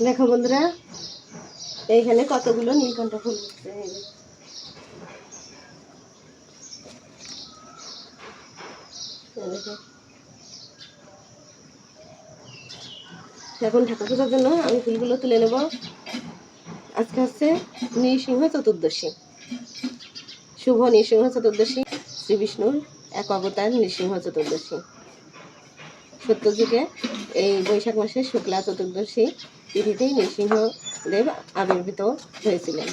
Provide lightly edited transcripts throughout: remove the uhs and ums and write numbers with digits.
দেখো বন্ধুরা, এইখানে কতগুলো নীলকণ্ঠ ফুল হচ্ছে। এখন ঠাকুর পূজার জন্য আমি ফুলগুলো তুলে নেব। আজকে হচ্ছে নৃসিংহ চতুর্দশী, শুভ নৃসিংহ চতুর্দশী, শ্রী বিষ্ণুর এক অবতার নৃসিংহ চতুর্দশী। সত্যযুগে এই বৈশাখ মাসের শুক্লা চতুর্দশী তিথিতেই নৃসিংহদেব আবির্ভূত হয়েছিলেন।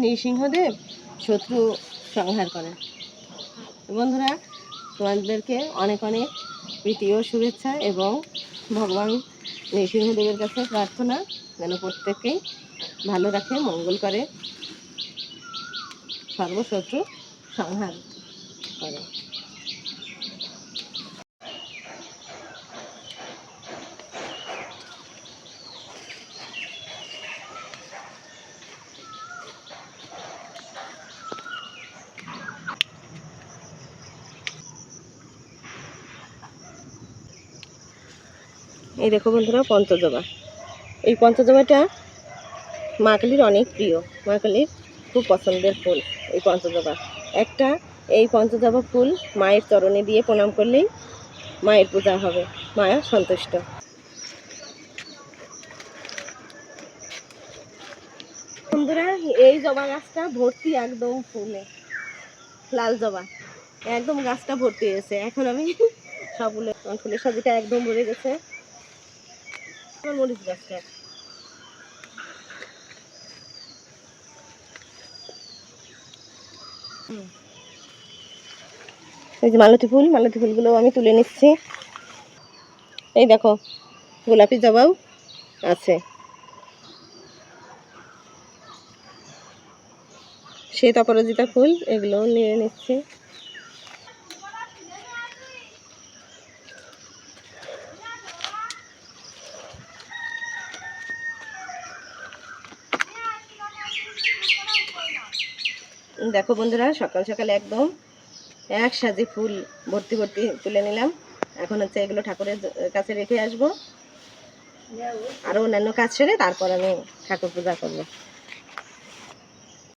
নৃসিংহদেব শত্রু সংহার করেন। বন্ধুরা, তোমাদেরকে অনেক অনেক প্রীতি ও শুভেচ্ছা এবং ভগবান নৃসিংহদেবের কাছে প্রার্থনা যেন প্রত্যেককেই ভালো রাখে, মঙ্গল করে, সর্বশত্রু সংহার করে। এই দেখো বন্ধুরা, পঞ্চজবা। এই পঞ্চজবাটা মা কালীর অনেক প্রিয়, মা কালীর খুব পছন্দের ফুল এই পঞ্চজবা। একটা এই পঞ্চজবা ফুল মায়ের চরণে দিয়ে প্রণাম করলেই মায়ের পূজা হবে, মায়া সন্তুষ্ট। বন্ধুরা, এই জবা গাছটা ভর্তি একদম ফুলে, লাল জবা একদম গাছটা ভর্তি হয়েছে। এখন আমি সবগুলো ফুলের সাজিটা একদম ভরে গেছে। মরিচ গাছটা এই যে মালতী ফুলগুলো আমি তুলে নিচ্ছি। এই দেখো গোলাপি জবাও আছে, শ্বেত অপরাজিতা ফুল, এগুলো নিয়ে নিচ্ছি। দেখো বন্ধুরা, সকাল সকালে একদম এক সাজি ফুল ভর্তি ভর্তি তুলে নিলাম। এখন হচ্ছে এগুলো ঠাকুরের কাছে রেখে আসবো, আরও অন্যান্য কাজ সেরে তারপর আমি ঠাকুর পূজা করবো।